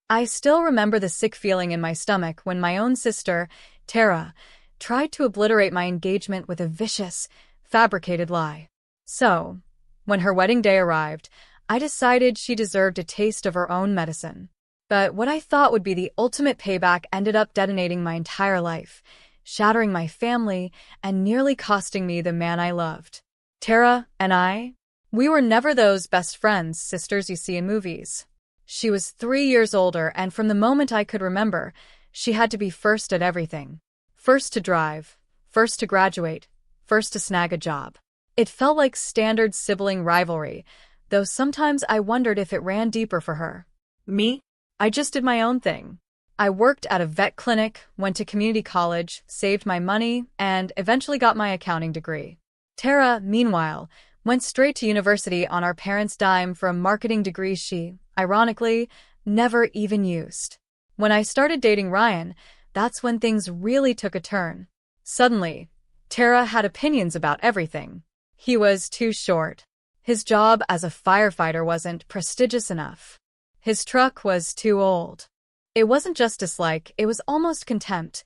I still remember the sick feeling in my stomach when my own sister, Tara, tried to obliterate my engagement with a vicious, fabricated lie. So, when her wedding day arrived, I decided she deserved a taste of her own medicine. But what I thought would be the ultimate payback ended up detonating my entire life, shattering my family, and nearly costing me the man I loved. Tara and we were never those best friends, sisters you see in movies. She was 3 years older, and from the moment I could remember, she had to be first at everything. First to drive, first to graduate, first to snag a job. It felt like standard sibling rivalry, though sometimes I wondered if it ran deeper for her. Me? I just did my own thing. I worked at a vet clinic, went to community college, saved my money, and eventually got my accounting degree. Tara, meanwhile, went straight to university on our parents' dime for a marketing degree she, ironically, never even used. When I started dating Ryan, that's when things really took a turn. Suddenly, Tara had opinions about everything. He was too short. His job as a firefighter wasn't prestigious enough. His truck was too old. It wasn't just dislike, it was almost contempt.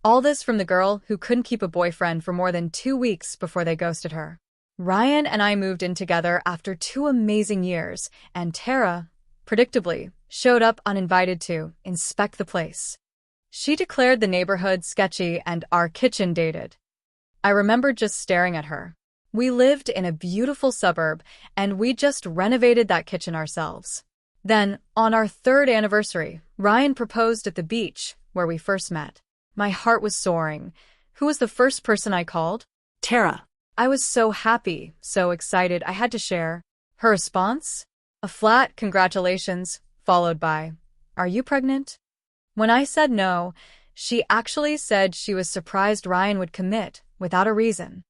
All this from the girl who couldn't keep a boyfriend for more than 2 weeks before they ghosted her. Ryan and I moved in together after 2 amazing years, and Tara, predictably, showed up uninvited to inspect the place. She declared the neighborhood sketchy and our kitchen dated. I remember just staring at her. We lived in a beautiful suburb, and we just renovated that kitchen ourselves. Then, on our 3rd anniversary, Ryan proposed at the beach, where we first met. My heart was soaring. Who was the first person I called? Tara. I was so happy, so excited, I had to share. Her response? A flat congratulations, followed by, "Are you pregnant?" When I said no, she actually said she was surprised Ryan would commit, without a reason.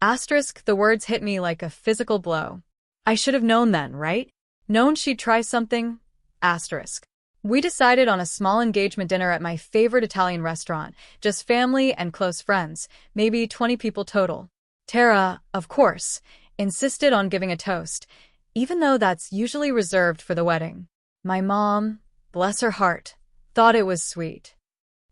Asterisk, the words hit me like a physical blow. I should have known then, right? Known she'd try something? Asterisk. We decided on a small engagement dinner at my favorite Italian restaurant, just family and close friends, maybe 20 people total. Tara, of course, insisted on giving a toast, even though that's usually reserved for the wedding. My mom, bless her heart, thought it was sweet.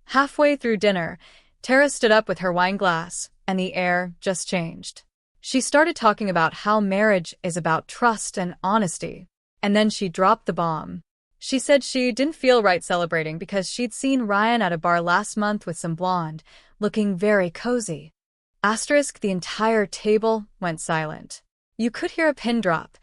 Halfway through dinner, Tara stood up with her wine glass, and the air just changed. She started talking about how marriage is about trust and honesty, and then she dropped the bomb. She said she didn't feel right celebrating because she'd seen Ryan at a bar last month with some blonde, looking very cozy. Asterisk, the entire table went silent. You could hear a pin drop.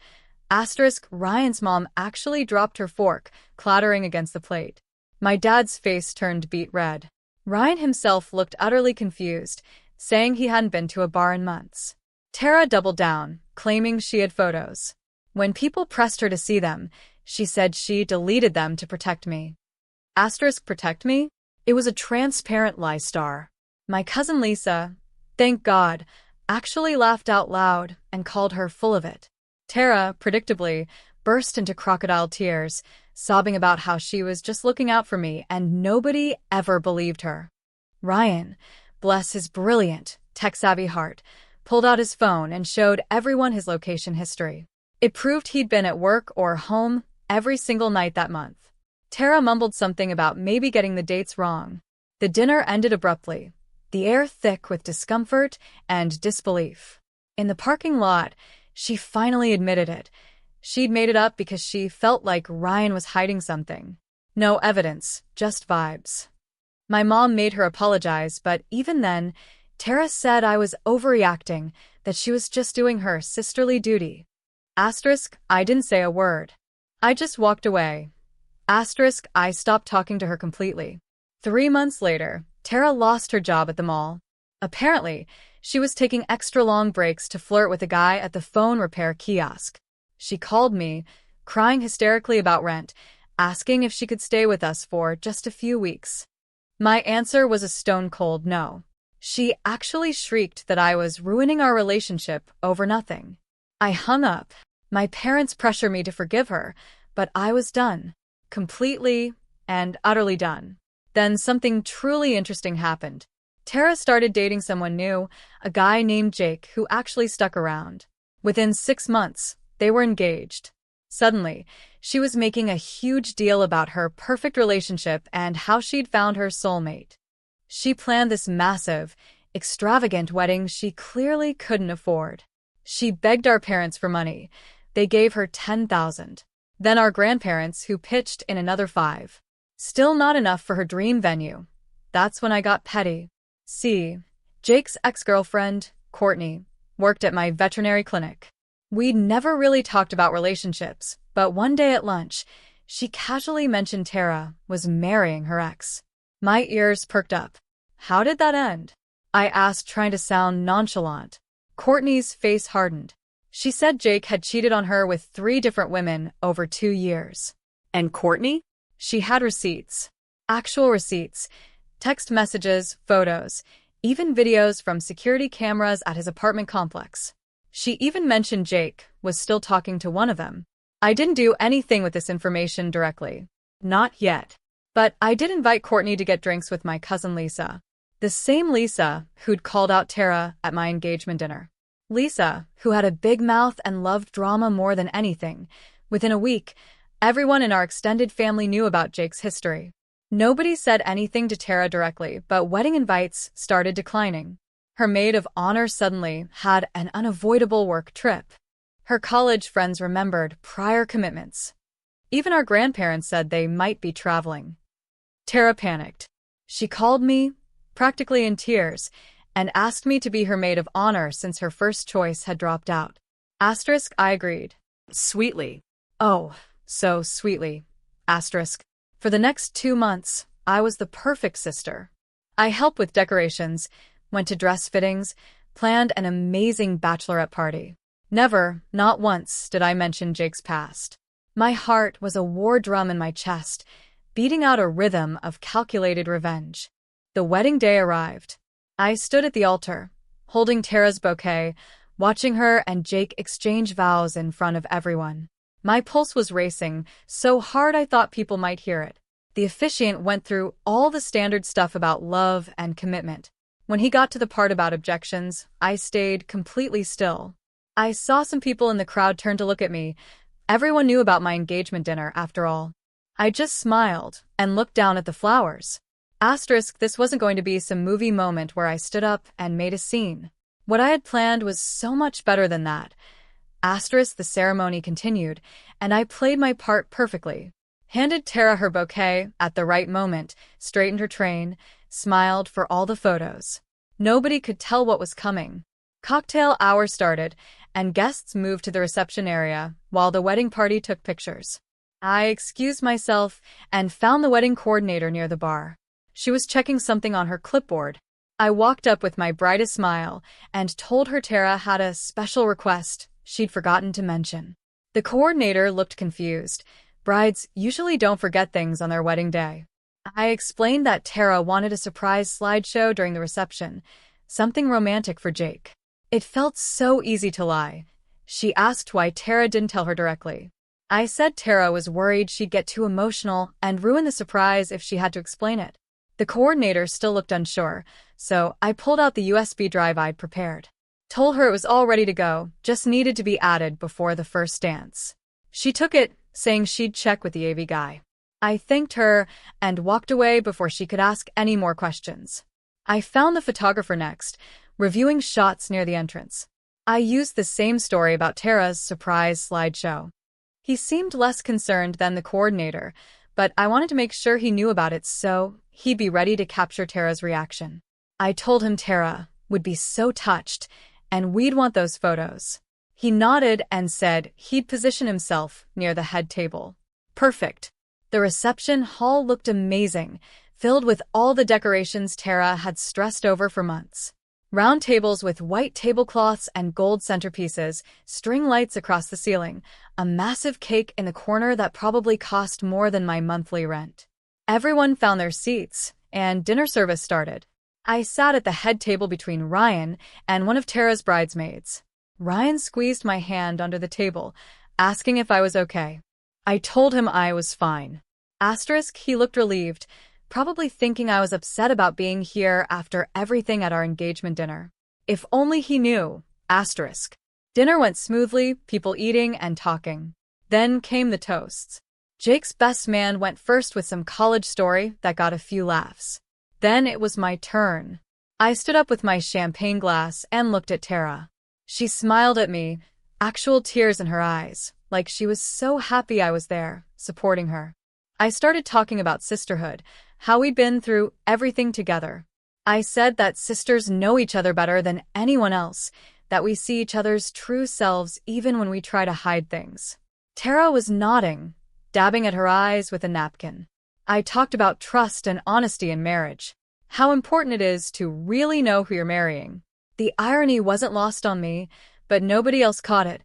Asterisk, Ryan's mom actually dropped her fork, clattering against the plate. My dad's face turned beet red. Ryan himself looked utterly confused, saying he hadn't been to a bar in months. Tara doubled down, claiming she had photos. When people pressed her to see them, she said she deleted them to protect me. Asterisk, protect me? It was a transparent lie star. My cousin Lisa, thank God, actually laughed out loud and called her full of it. Tara, predictably, burst into crocodile tears, sobbing about how she was just looking out for me and nobody ever believed her. Ryan, bless his brilliant, tech-savvy heart, pulled out his phone and showed everyone his location history. It proved he'd been at work or home every single night that month. Tara mumbled something about maybe getting the dates wrong. The dinner ended abruptly, the air thick with discomfort and disbelief. In the parking lot, she finally admitted it. She'd made it up because she felt like Ryan was hiding something. No evidence, just vibes. My mom made her apologize, but even then, Tara said I was overreacting, that she was just doing her sisterly duty. Asterisk, I didn't say a word. I just walked away. Asterisk, I stopped talking to her completely. 3 months later, Tara lost her job at the mall. Apparently, she was taking extra long breaks to flirt with a guy at the phone repair kiosk. She called me, crying hysterically about rent, asking if she could stay with us for just a few weeks. My answer was a stone-cold no. She actually shrieked that I was ruining our relationship over nothing. I hung up. My parents pressured me to forgive her, but I was done. Completely and utterly done. Then something truly interesting happened. Tara started dating someone new, a guy named Jake who actually stuck around. Within 6 months, they were engaged. Suddenly, She was making a huge deal about her perfect relationship and how she'd found her soulmate. She planned this massive, extravagant wedding she clearly couldn't afford. She begged our parents for money. They gave her $10,000. Then our grandparents, who pitched in another $5,000. Still not enough for her dream venue. That's when I got petty. See, Jake's ex-girlfriend, Courtney, worked at my veterinary clinic. We'd never really talked about relationships, but one day at lunch, she casually mentioned Tara was marrying her ex. My ears perked up. How did that end? I asked, trying to sound nonchalant. Courtney's face hardened. She said Jake had cheated on her with 3 different women over 2 years. And Courtney? She had receipts. Actual receipts. Text messages, photos, even videos from security cameras at his apartment complex. She even mentioned Jake was still talking to one of them. I didn't do anything with this information directly. Not yet. But I did invite Courtney to get drinks with my cousin Lisa. The same Lisa who'd called out Tara at my engagement dinner. Lisa, who had a big mouth and loved drama more than anything. Within a week, everyone in our extended family knew about Jake's history. Nobody said anything to Tara directly, but wedding invites started declining. Her maid of honor suddenly had an unavoidable work trip. Her college friends remembered prior commitments. Even our grandparents said they might be traveling. Tara panicked. She called me, practically in tears, and asked me to be her maid of honor since her first choice had dropped out. Asterisk, I agreed. Sweetly. Oh, so sweetly. Asterisk. For the next 2 months, I was the perfect sister. I helped with decorations, went to dress fittings, planned an amazing bachelorette party. Never, not once, did I mention Jake's past. My heart was a war drum in my chest, beating out a rhythm of calculated revenge. The wedding day arrived. I stood at the altar, holding Tara's bouquet, watching her and Jake exchange vows in front of everyone. My pulse was racing, so hard I thought people might hear it. The officiant went through all the standard stuff about love and commitment. When he got to the part about objections, I stayed completely still. I saw some people in the crowd turn to look at me. Everyone knew about my engagement dinner, after all. I just smiled and looked down at the flowers. Asterisk, this wasn't going to be some movie moment where I stood up and made a scene. What I had planned was so much better than that. Asterisk, the ceremony continued, and I played my part perfectly. Handed Tara her bouquet at the right moment, straightened her train, smiled for all the photos. Nobody could tell what was coming. Cocktail hour started, and guests moved to the reception area while the wedding party took pictures. I excused myself and found the wedding coordinator near the bar. She was checking something on her clipboard. I walked up with my brightest smile and told her Tara had a special request she'd forgotten to mention. The coordinator looked confused. Brides usually don't forget things on their wedding day. I explained that Tara wanted a surprise slideshow during the reception, something romantic for Jake. It felt so easy to lie. She asked why Tara didn't tell her directly. I said Tara was worried she'd get too emotional and ruin the surprise if she had to explain it. The coordinator still looked unsure, so I pulled out the USB drive I'd prepared. Told her it was all ready to go, just needed to be added before the first dance. She took it, saying she'd check with the AV guy. I thanked her and walked away before she could ask any more questions. I found the photographer next, reviewing shots near the entrance. I used the same story about Tara's surprise slideshow. He seemed less concerned than the coordinator, but I wanted to make sure he knew about it so he'd be ready to capture Tara's reaction. I told him Tara would be so touched, and we'd want those photos. He nodded and said he'd position himself near the head table. Perfect. The reception hall looked amazing, filled with all the decorations Tara had stressed over for months. Round tables with white tablecloths and gold centerpieces, string lights across the ceiling, a massive cake in the corner that probably cost more than my monthly rent. Everyone found their seats, and dinner service started. I sat at the head table between Ryan and one of Tara's bridesmaids. Ryan squeezed my hand under the table, asking if I was okay. I told him I was fine. Asterisk, he looked relieved, probably thinking I was upset about being here after everything at our engagement dinner. If only he knew. Asterisk. Dinner went smoothly, people eating and talking. Then came the toasts. Jake's best man went first with some college story that got a few laughs. Then it was my turn. I stood up with my champagne glass and looked at Tara. She smiled at me, actual tears in her eyes, like she was so happy I was there, supporting her. I started talking about sisterhood, how we'd been through everything together. I said that sisters know each other better than anyone else, that we see each other's true selves even when we try to hide things. Tara was nodding, dabbing at her eyes with a napkin. I talked about trust and honesty in marriage, how important it is to really know who you're marrying. The irony wasn't lost on me, but nobody else caught it.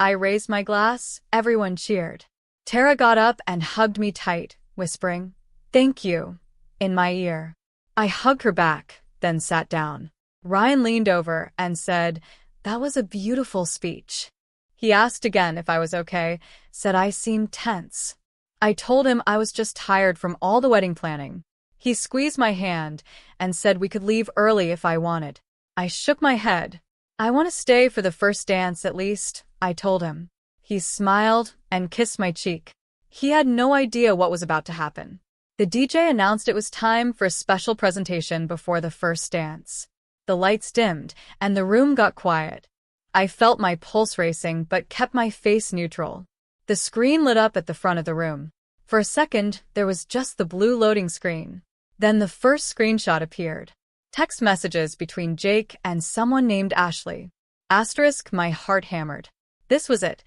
I raised my glass, everyone cheered. Tara got up and hugged me tight, whispering, "Thank you," in my ear. I hugged her back, then sat down. Ryan leaned over and said, "That was a beautiful speech." He asked again if I was okay, said I seemed tense. I told him I was just tired from all the wedding planning. He squeezed my hand and said we could leave early if I wanted. I shook my head. "I want to stay for the first dance at least," I told him. He smiled and kissed my cheek. He had no idea what was about to happen. The DJ announced it was time for a special presentation before the first dance. The lights dimmed, and the room got quiet. I felt my pulse racing but kept my face neutral. The screen lit up at the front of the room. For a second, there was just the blue loading screen. Then the first screenshot appeared. Text messages between Jake and someone named Ashley. Asterisk, my heart hammered. This was it.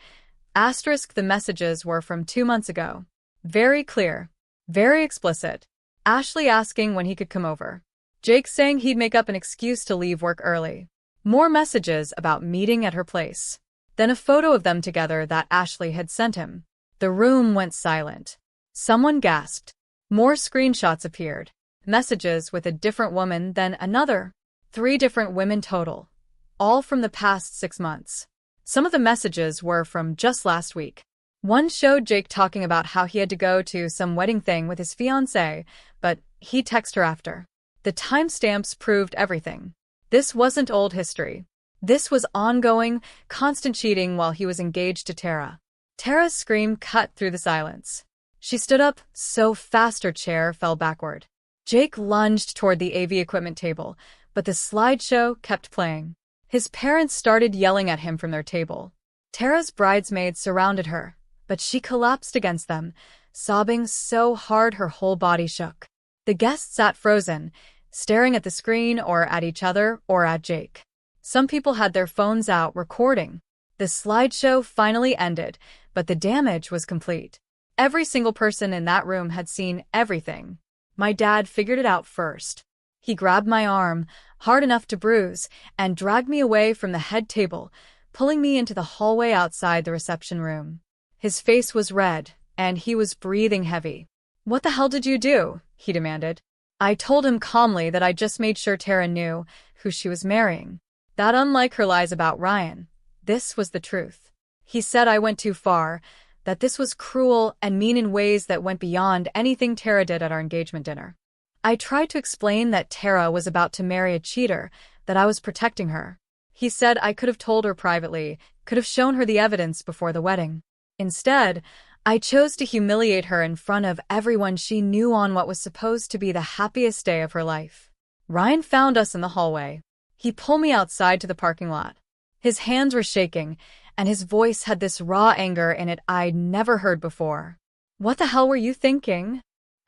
Asterisk, the messages were from 2 months ago. Very clear. Very explicit. Ashley asking when he could come over. Jake saying he'd make up an excuse to leave work early. More messages about meeting at her place. Then a photo of them together that Ashley had sent him. The room went silent. Someone gasped. More screenshots appeared. Messages with a different woman, then another. 3 different women total. All from the past 6 months. Some of the messages were from just last week. One showed Jake talking about how he had to go to some wedding thing with his fiancée, but he texted her after. The timestamps proved everything. This wasn't old history. This was ongoing, constant cheating while he was engaged to Tara. Tara's scream cut through the silence. She stood up so fast her chair fell backward. Jake lunged toward the AV equipment table, but the slideshow kept playing. His parents started yelling at him from their table. Tara's bridesmaids surrounded her, but she collapsed against them, sobbing so hard her whole body shook. The guests sat frozen, staring at the screen or at each other or at Jake. Some people had their phones out recording. The slideshow finally ended, but the damage was complete. Every single person in that room had seen everything. My dad figured it out first. He grabbed my arm, hard enough to bruise, and dragged me away from the head table, pulling me into the hallway outside the reception room. His face was red, and he was breathing heavy. "What the hell did you do?" he demanded. I told him calmly that I just made sure Tara knew who she was marrying. That unlike her lies about Ryan, this was the truth. He said I went too far, that this was cruel and mean in ways that went beyond anything Tara did at our engagement dinner. I tried to explain that Tara was about to marry a cheater, that I was protecting her. He said I could have told her privately, could have shown her the evidence before the wedding. Instead, I chose to humiliate her in front of everyone she knew on what was supposed to be the happiest day of her life. Ryan found us in the hallway. He pulled me outside to the parking lot. His hands were shaking, and his voice had this raw anger in it I'd never heard before. "What the hell were you thinking?"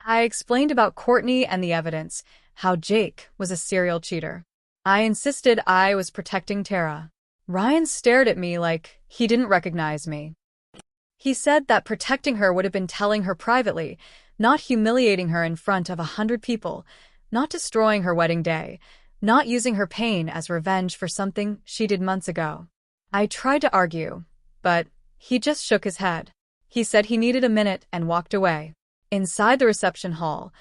I explained about Courtney and the evidence, how Jake was a serial cheater. I insisted I was protecting Tara. Ryan stared at me like he didn't recognize me. He said that protecting her would have been telling her privately, not humiliating her in front of 100 people, not destroying her wedding day, not using her pain as revenge for something she did months ago. I tried to argue, but he just shook his head. He said he needed a minute and walked away. Inside the reception hall,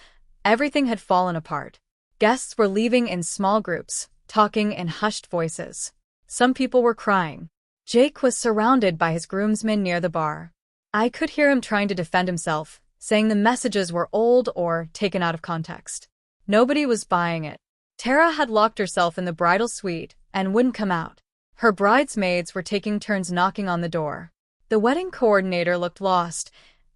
everything had fallen apart. Guests were leaving in small groups, talking in hushed voices. Some people were crying. Jake was surrounded by his groomsmen near the bar. I could hear him trying to defend himself, saying the messages were old or taken out of context. Nobody was buying it. Tara had locked herself in the bridal suite and wouldn't come out. Her bridesmaids were taking turns knocking on the door. The wedding coordinator looked lost,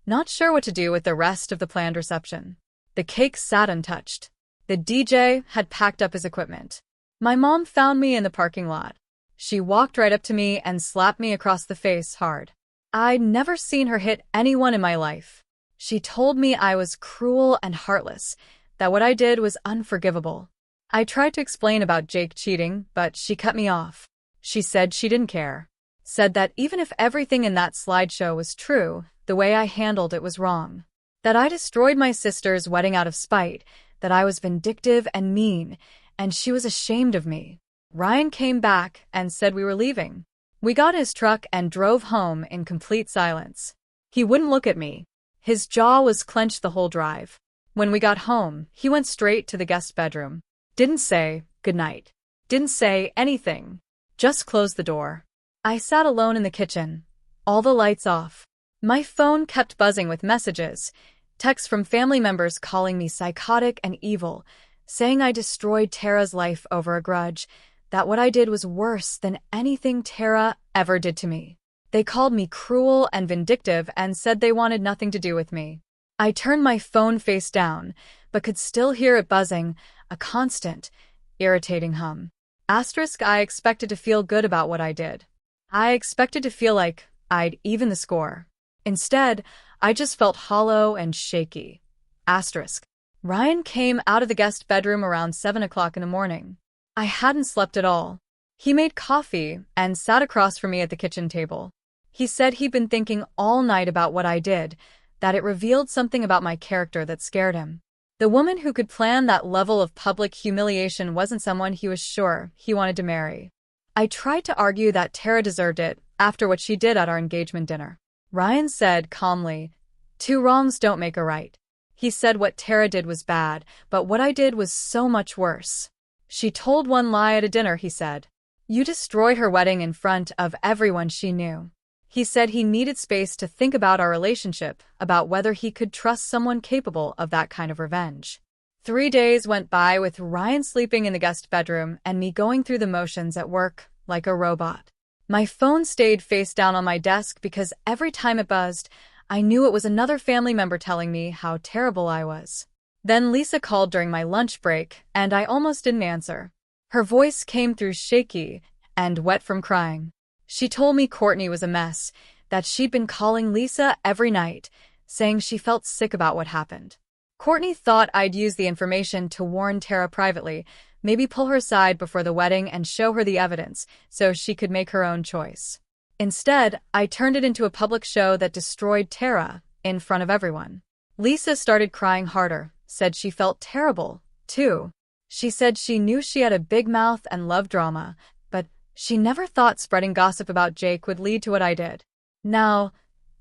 not sure what to do with the rest of the planned reception. The cake sat untouched. The DJ had packed up his equipment. My mom found me in the parking lot. She walked right up to me and slapped me across the face hard. I'd never seen her hit anyone in my life. She told me I was cruel and heartless, that what I did was unforgivable. I tried to explain about Jake cheating, but she cut me off. She said she didn't care. Said that even if everything in that slideshow was true, the way I handled it was wrong. That I destroyed my sister's wedding out of spite, that I was vindictive and mean, and she was ashamed of me. Ryan came back and said we were leaving. We got his truck and drove home in complete silence. He wouldn't look at me. His jaw was clenched the whole drive. When we got home, he went straight to the guest bedroom. Didn't say goodnight. Didn't say anything. Just closed the door. I sat alone in the kitchen, all the lights off. My phone kept buzzing with messages, texts from family members calling me psychotic and evil, saying I destroyed Tara's life over a grudge, that what I did was worse than anything Tara ever did to me. They called me cruel and vindictive and said they wanted nothing to do with me. I turned my phone face down, but could still hear it buzzing, a constant, irritating hum. I expected to feel good about what I did. I expected to feel like I'd even the score. Instead, I just felt hollow and shaky. Ryan came out of the guest bedroom around 7 o'clock in the morning. I hadn't slept at all. He made coffee and sat across from me at the kitchen table. He said he'd been thinking all night about what I did, that it revealed something about my character that scared him. The woman who could plan that level of public humiliation wasn't someone he was sure he wanted to marry. I tried to argue that Tara deserved it after what she did at our engagement dinner. Ryan said calmly, "Two wrongs don't make a right." He said what Tara did was bad, but what I did was so much worse. She told one lie at a dinner, he said. You destroyed her wedding in front of everyone she knew. He said he needed space to think about our relationship, about whether he could trust someone capable of that kind of revenge. 3 days went by with Ryan sleeping in the guest bedroom and me going through the motions at work like a robot. My phone stayed face down on my desk because every time it buzzed, I knew it was another family member telling me how terrible I was. Then Lisa called during my lunch break, and I almost didn't answer. Her voice came through shaky and wet from crying. She told me Courtney was a mess, that she'd been calling Lisa every night, saying she felt sick about what happened. Courtney thought I'd use the information to warn Tara privately, maybe pull her aside before the wedding and show her the evidence so she could make her own choice. Instead, I turned it into a public show that destroyed Tara in front of everyone. Lisa started crying harder, said she felt terrible, too. She said she knew she had a big mouth and loved drama, but she never thought spreading gossip about Jake would lead to what I did. Now,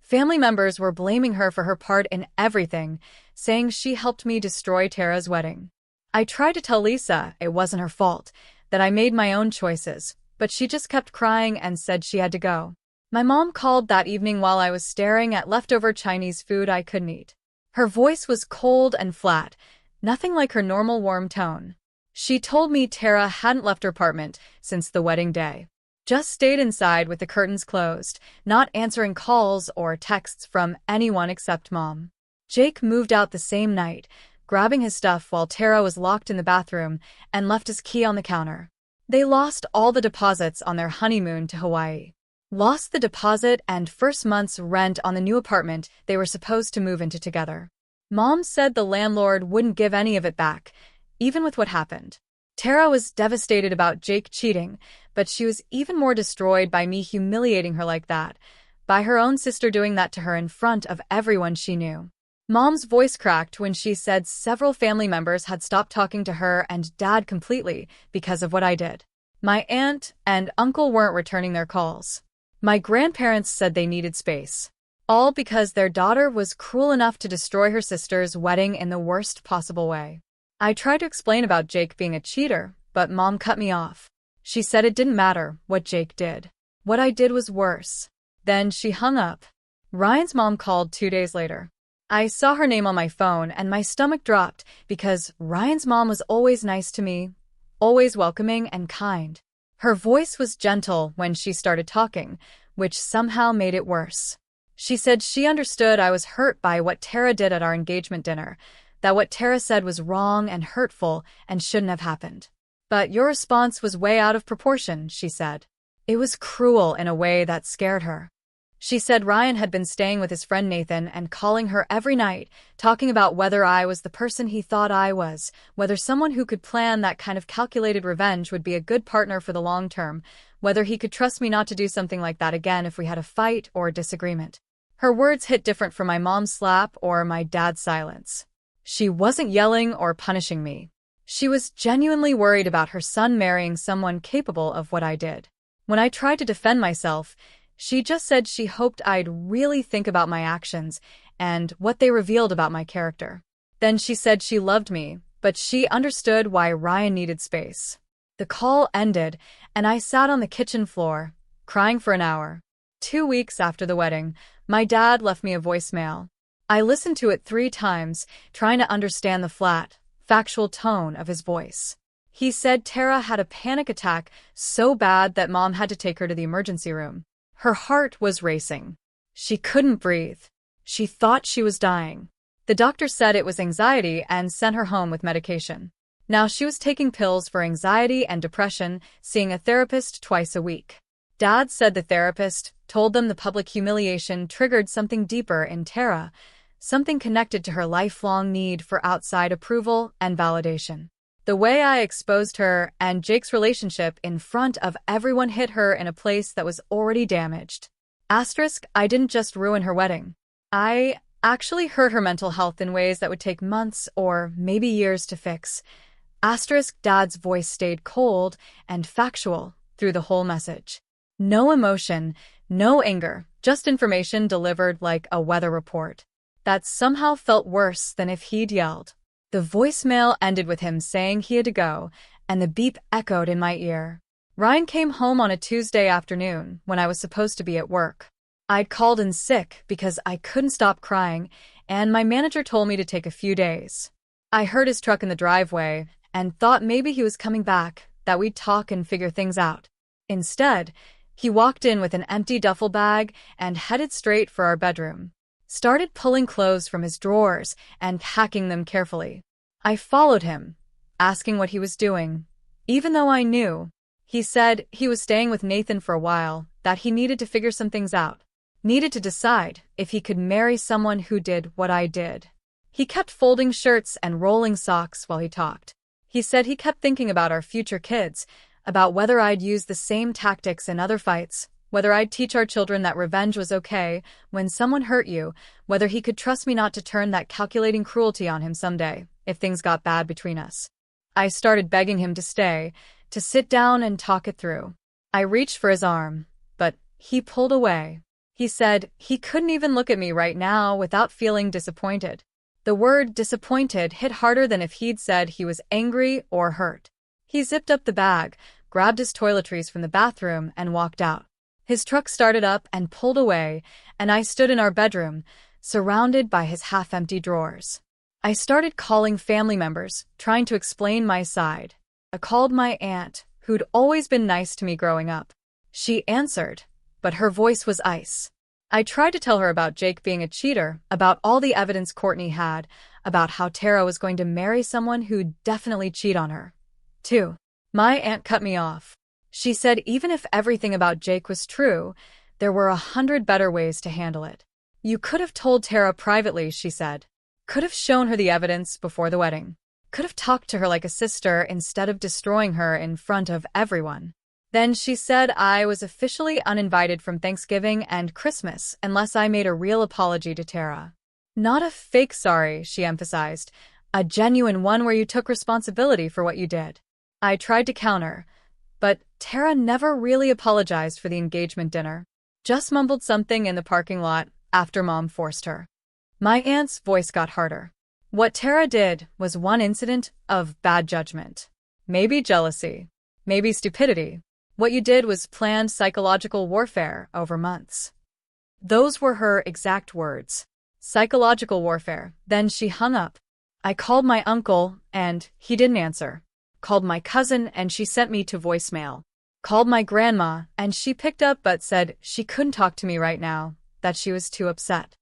family members were blaming her for her part in everything, saying she helped me destroy Tara's wedding. I tried to tell Lisa it wasn't her fault, that I made my own choices, but she just kept crying and said she had to go. My mom called that evening while I was staring at leftover Chinese food I couldn't eat. Her voice was cold and flat, nothing like her normal warm tone. She told me Tara hadn't left her apartment since the wedding day. Just stayed inside with the curtains closed, not answering calls or texts from anyone except Mom. Jake moved out the same night, grabbing his stuff while Tara was locked in the bathroom and left his key on the counter. They lost all the deposits on their honeymoon to Hawaii. Lost the deposit and first month's rent on the new apartment they were supposed to move into together. Mom said the landlord wouldn't give any of it back, even with what happened. Tara was devastated about Jake cheating, but she was even more destroyed by me humiliating her like that, by her own sister doing that to her in front of everyone she knew. Mom's voice cracked when she said several family members had stopped talking to her and Dad completely because of what I did. My aunt and uncle weren't returning their calls. My grandparents said they needed space. All because their daughter was cruel enough to destroy her sister's wedding in the worst possible way. I tried to explain about Jake being a cheater, but Mom cut me off. She said it didn't matter what Jake did. What I did was worse. Then she hung up. Ryan's mom called 2 days later. I saw her name on my phone and my stomach dropped because Ryan's mom was always nice to me, always welcoming and kind. Her voice was gentle when she started talking, which somehow made it worse. She said she understood I was hurt by what Tara did at our engagement dinner, that what Tara said was wrong and hurtful and shouldn't have happened. But your response was way out of proportion, she said. It was cruel in a way that scared her. She said Ryan had been staying with his friend Nathan and calling her every night, talking about whether I was the person he thought I was, whether someone who could plan that kind of calculated revenge would be a good partner for the long term, whether he could trust me not to do something like that again if we had a fight or a disagreement. Her words hit different from my mom's slap or my dad's silence. She wasn't yelling or punishing me. She was genuinely worried about her son marrying someone capable of what I did. When I tried to defend myself, she just said she hoped I'd really think about my actions and what they revealed about my character. Then she said she loved me, but she understood why Ryan needed space. The call ended, and I sat on the kitchen floor, crying for an hour. 2 weeks after the wedding, my dad left me a voicemail. I listened to it 3 times, trying to understand the flat, factual tone of his voice. He said Tara had a panic attack so bad that Mom had to take her to the emergency room. Her heart was racing. She couldn't breathe. She thought she was dying. The doctor said it was anxiety and sent her home with medication. Now she was taking pills for anxiety and depression, seeing a therapist twice a week. Dad said the therapist told them the public humiliation triggered something deeper in Tara, something connected to her lifelong need for outside approval and validation. The way I exposed her and Jake's relationship in front of everyone hit her in a place that was already damaged. Asterisk, I didn't just ruin her wedding. I actually hurt her mental health in ways that would take months or maybe years to fix. Asterisk, Dad's voice stayed cold and factual through the whole message. No emotion, no anger, just information delivered like a weather report. That somehow felt worse than if he'd yelled. The voicemail ended with him saying he had to go, and the beep echoed in my ear. Ryan came home on a Tuesday afternoon when I was supposed to be at work. I'd called in sick because I couldn't stop crying, and my manager told me to take a few days. I heard his truck in the driveway and thought maybe he was coming back, that we'd talk and figure things out. Instead, he walked in with an empty duffel bag and headed straight for our bedroom. Started pulling clothes from his drawers and packing them carefully. I followed him, asking what he was doing, even though I knew. He said he was staying with Nathan for a while, that he needed to figure some things out, needed to decide if he could marry someone who did what I did. He kept folding shirts and rolling socks while he talked. He said he kept thinking about our future kids, about whether I'd use the same tactics in other fights, whether I'd teach our children that revenge was okay when someone hurt you, whether he could trust me not to turn that calculating cruelty on him someday, if things got bad between us. I started begging him to stay, to sit down and talk it through. I reached for his arm, but he pulled away. He said he couldn't even look at me right now without feeling disappointed. The word disappointed hit harder than if he'd said he was angry or hurt. He zipped up the bag, grabbed his toiletries from the bathroom, and walked out. His truck started up and pulled away, and I stood in our bedroom, surrounded by his half-empty drawers. I started calling family members, trying to explain my side. I called my aunt, who'd always been nice to me growing up. She answered, but her voice was ice. I tried to tell her about Jake being a cheater, about all the evidence Courtney had, about how Tara was going to marry someone who'd definitely cheat on her, too. My aunt cut me off. She said even if everything about Jake was true, there were 100 better ways to handle it. You could have told Tara privately, she said. Could have shown her the evidence before the wedding. Could have talked to her like a sister instead of destroying her in front of everyone. Then she said I was officially uninvited from Thanksgiving and Christmas unless I made a real apology to Tara. Not a fake sorry, she emphasized, a genuine one where you took responsibility for what you did. I tried to counter, but Tara never really apologized for the engagement dinner. Just mumbled something in the parking lot after Mom forced her. My aunt's voice got harder. What Tara did was one incident of bad judgment. Maybe jealousy. Maybe stupidity. What you did was planned psychological warfare over months. Those were her exact words. Psychological warfare. Then she hung up. I called my uncle, and he didn't answer. Called my cousin, and she sent me to voicemail. called my grandma, and she picked up but said she couldn't talk to me right now, that she was too upset.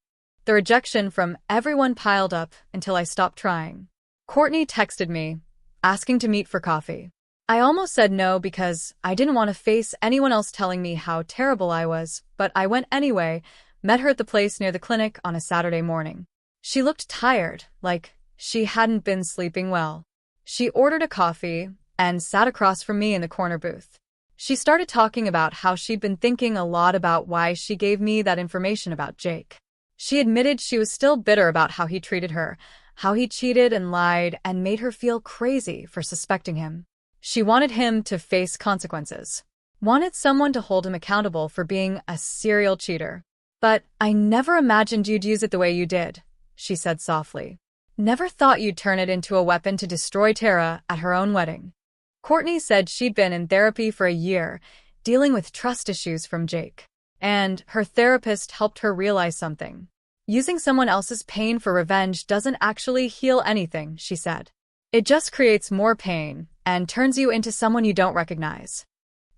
The rejection from everyone piled up until I stopped trying. Courtney texted me, asking to meet for coffee. I almost said no because I didn't want to face anyone else telling me how terrible I was, but I went anyway, met her at the place near the clinic on a Saturday morning. She looked tired, like she hadn't been sleeping well. She ordered a coffee and sat across from me in the corner booth. She started talking about how she'd been thinking a lot about why she gave me that information about Jake. She admitted she was still bitter about how he treated her, how he cheated and lied and made her feel crazy for suspecting him. She wanted him to face consequences. Wanted someone to hold him accountable for being a serial cheater. But I never imagined you'd use it the way you did, she said softly. Never thought you'd turn it into a weapon to destroy Tara at her own wedding. Courtney said she'd been in therapy for a year, dealing with trust issues from Jake. And her therapist helped her realize something. Using someone else's pain for revenge doesn't actually heal anything, she said. It just creates more pain and turns you into someone you don't recognize.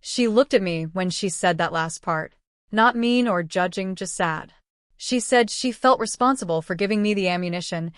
She looked at me when she said that last part. Not mean or judging, just sad. She said she felt responsible for giving me the ammunition,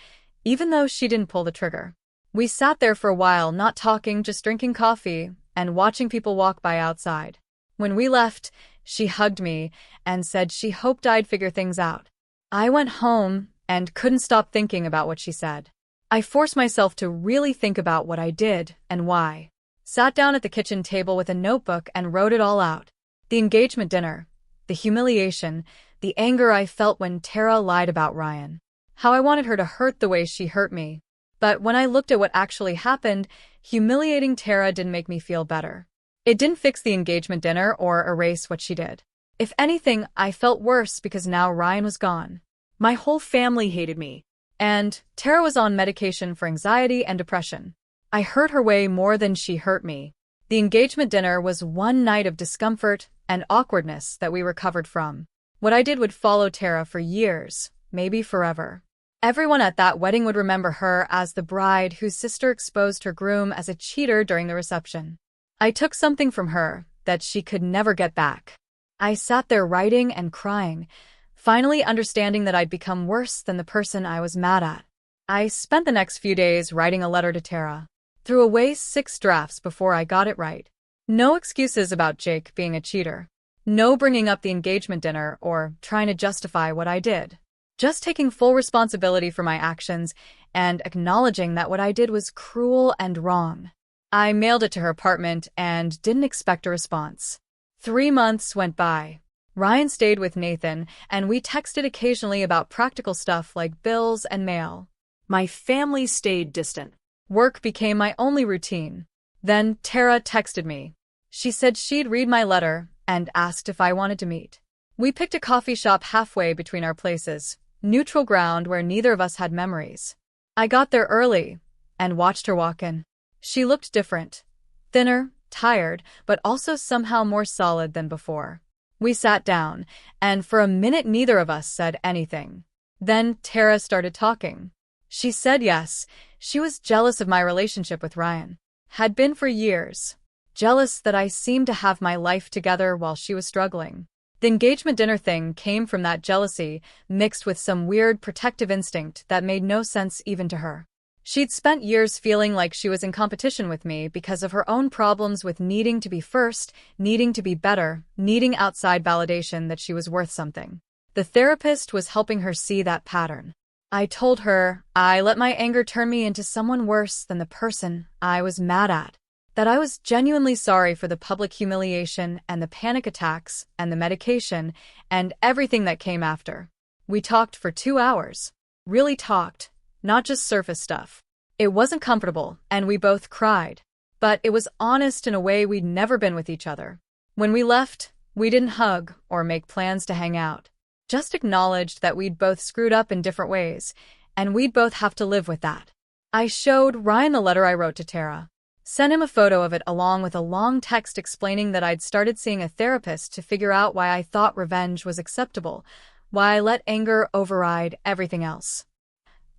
even though she didn't pull the trigger. We sat there for a while, not talking, just drinking coffee and watching people walk by outside. When we left, she hugged me and said she hoped I'd figure things out. I went home and couldn't stop thinking about what she said. I forced myself to really think about what I did and why. Sat down at the kitchen table with a notebook and wrote it all out. The engagement dinner, the humiliation, the anger I felt when Tara lied about Ryan. How I wanted her to hurt the way she hurt me. But when I looked at what actually happened, humiliating Tara didn't make me feel better. It didn't fix the engagement dinner or erase what she did. If anything, I felt worse because now Ryan was gone. My whole family hated me. And Tara was on medication for anxiety and depression. I hurt her way more than she hurt me. The engagement dinner was one night of discomfort and awkwardness that we recovered from. What I did would follow Tara for years, maybe forever. Everyone at that wedding would remember her as the bride whose sister exposed her groom as a cheater during the reception. I took something from her that she could never get back. I sat there writing and crying, finally understanding that I'd become worse than the person I was mad at. I spent the next few days writing a letter to Tara. Threw away 6 drafts before I got it right. No excuses about Jake being a cheater. No bringing up the engagement dinner or trying to justify what I did. Just taking full responsibility for my actions and acknowledging that what I did was cruel and wrong. I mailed it to her apartment and didn't expect a response. 3 months went by. Ryan stayed with Nathan, and we texted occasionally about practical stuff like bills and mail. My family stayed distant. Work became my only routine. Then Tara texted me. She said she'd read my letter and asked if I wanted to meet. We picked a coffee shop halfway between our places, neutral ground where neither of us had memories. I got there early and watched her walk in. She looked different. Thinner, tired, but also somehow more solid than before. We sat down, and for a minute neither of us said anything. Then Tara started talking. She said yes, she was jealous of my relationship with Ryan. Had been for years. Jealous that I seemed to have my life together while she was struggling. The engagement dinner thing came from that jealousy, mixed with some weird protective instinct that made no sense even to her. She'd spent years feeling like she was in competition with me because of her own problems with needing to be first, needing to be better, needing outside validation that she was worth something. The therapist was helping her see that pattern. I told her I let my anger turn me into someone worse than the person I was mad at. That I was genuinely sorry for the public humiliation and the panic attacks and the medication and everything that came after. We talked for 2 hours. Really talked, not just surface stuff. It wasn't comfortable, and we both cried. But it was honest in a way we'd never been with each other. When we left, we didn't hug or make plans to hang out. Just acknowledged that we'd both screwed up in different ways, and we'd both have to live with that. I showed Ryan the letter I wrote to Tara. Sent him a photo of it along with a long text explaining that I'd started seeing a therapist to figure out why I thought revenge was acceptable, why I let anger override everything else.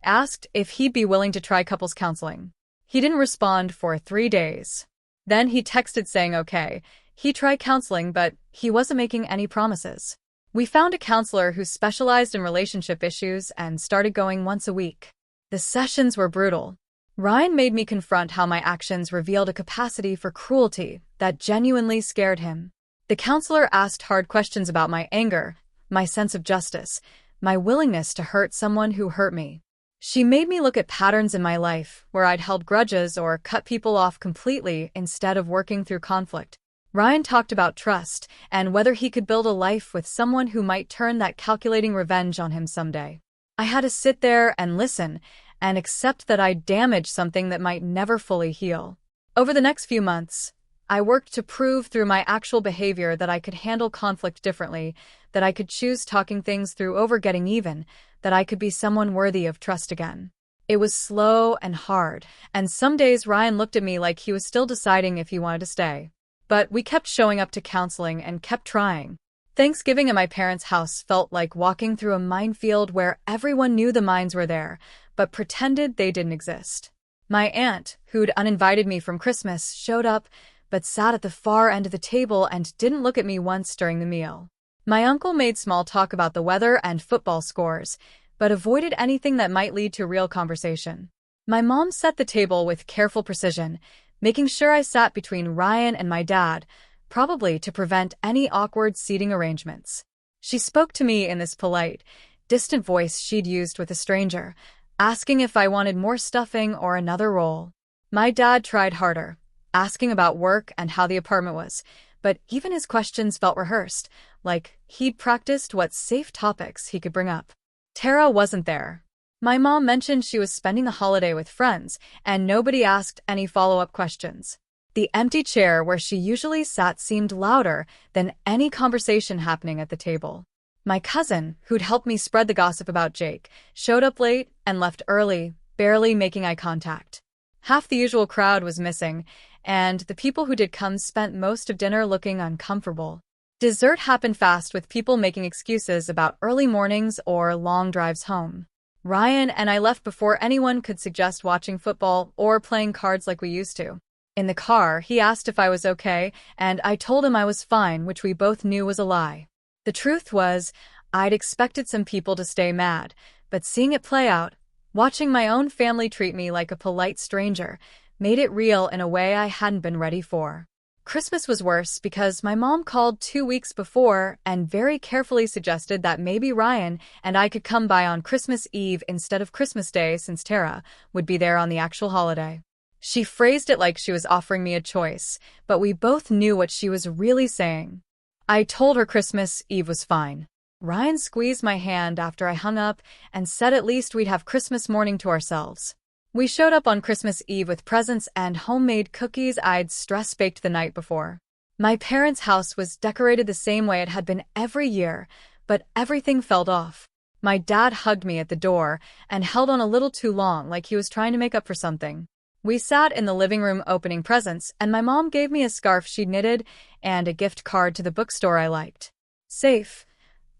Asked if he'd be willing to try couples counseling. He didn't respond for 3 days. Then he texted saying okay, He tried counseling, but he wasn't making any promises. We found a counselor who specialized in relationship issues and started going once a week. The sessions were brutal. Ryan made me confront how my actions revealed a capacity for cruelty that genuinely scared him. The counselor asked hard questions about my anger, my sense of justice, my willingness to hurt someone who hurt me. She made me look at patterns in my life where I'd held grudges or cut people off completely instead of working through conflict. Ryan talked about trust and whether he could build a life with someone who might turn that calculating revenge on him someday. I had to sit there and listen and accept that I'd damaged something that might never fully heal. Over the next few months, I worked to prove through my actual behavior that I could handle conflict differently, that I could choose talking things through over getting even, that I could be someone worthy of trust again. It was slow and hard, and some days Ryan looked at me like he was still deciding if he wanted to stay. But we kept showing up to counseling and kept trying. Thanksgiving at my parents' house felt like walking through a minefield where everyone knew the mines were there, but pretended they didn't exist. My aunt, who'd uninvited me from Christmas, showed up, but sat at the far end of the table and didn't look at me once during the meal. My uncle made small talk about the weather and football scores, but avoided anything that might lead to real conversation. My mom set the table with careful precision, making sure I sat between Ryan and my dad, probably to prevent any awkward seating arrangements. She spoke to me in this polite, distant voice she'd used with a stranger, asking if I wanted more stuffing or another roll. My dad tried harder, asking about work and how the apartment was, but even his questions felt rehearsed, like he'd practiced what safe topics he could bring up. Tara wasn't there. My mom mentioned she was spending the holiday with friends, and nobody asked any follow-up questions. The empty chair where she usually sat seemed louder than any conversation happening at the table. My cousin, who'd helped me spread the gossip about Jake, showed up late and left early, barely making eye contact. Half the usual crowd was missing, and the people who did come spent most of dinner looking uncomfortable. Dessert happened fast, with people making excuses about early mornings or long drives home. Ryan and I left before anyone could suggest watching football or playing cards like we used to. In the car, he asked if I was okay, and I told him I was fine, which we both knew was a lie. The truth was, I'd expected some people to stay mad, but seeing it play out, watching my own family treat me like a polite stranger, made it real in a way I hadn't been ready for. Christmas was worse because my mom called 2 weeks before and very carefully suggested that maybe Ryan and I could come by on Christmas Eve instead of Christmas Day, since Tara would be there on the actual holiday. She phrased it like she was offering me a choice, but we both knew what she was really saying. I told her Christmas Eve was fine. Ryan squeezed my hand after I hung up and said at least we'd have Christmas morning to ourselves. We showed up on Christmas Eve with presents and homemade cookies I'd stress-baked the night before. My parents' house was decorated the same way it had been every year, but everything felt off. My dad hugged me at the door and held on a little too long, like he was trying to make up for something. We sat in the living room opening presents, and my mom gave me a scarf she'd knitted and a gift card to the bookstore I liked. Safe,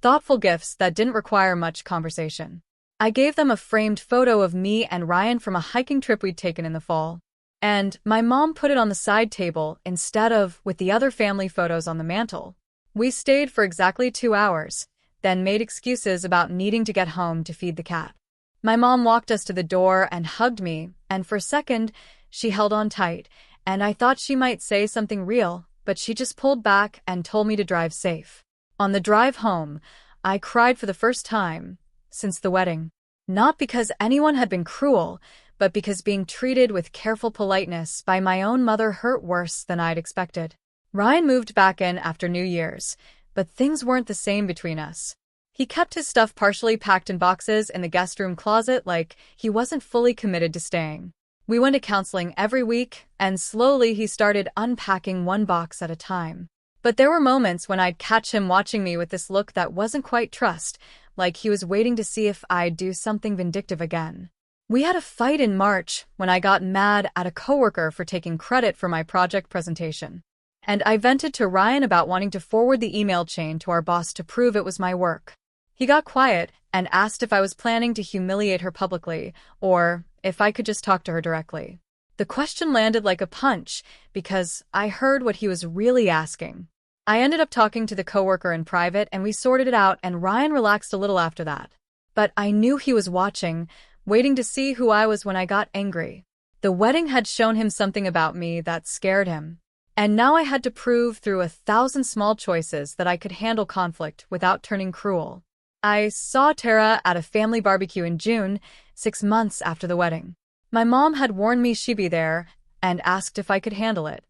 thoughtful gifts that didn't require much conversation. I gave them a framed photo of me and Ryan from a hiking trip we'd taken in the fall. And my mom put it on the side table instead of with the other family photos on the mantel. We stayed for exactly 2 hours, then made excuses about needing to get home to feed the cat. My mom walked us to the door and hugged me, and for a second, she held on tight, and I thought she might say something real, but she just pulled back and told me to drive safe. On the drive home, I cried for the first time since the wedding. Not because anyone had been cruel, but because being treated with careful politeness by my own mother hurt worse than I'd expected. Ryan moved back in after New Year's, but things weren't the same between us. He kept his stuff partially packed in boxes in the guest room closet, like he wasn't fully committed to staying. We went to counseling every week, and slowly he started unpacking one box at a time. But there were moments when I'd catch him watching me with this look that wasn't quite trust, like he was waiting to see if I'd do something vindictive again. We had a fight in March when I got mad at a coworker for taking credit for my project presentation. And I vented to Ryan about wanting to forward the email chain to our boss to prove it was my work. He got quiet and asked if I was planning to humiliate her publicly, or if I could just talk to her directly. The question landed like a punch because I heard what he was really asking. I ended up talking to the coworker in private and we sorted it out, and Ryan relaxed a little after that. But I knew he was watching, waiting to see who I was when I got angry. The wedding had shown him something about me that scared him. And now I had to prove through 1,000 small choices that I could handle conflict without turning cruel. I saw Tara at a family barbecue in June, 6 months after the wedding. My mom had warned me she'd be there and asked if I could handle it.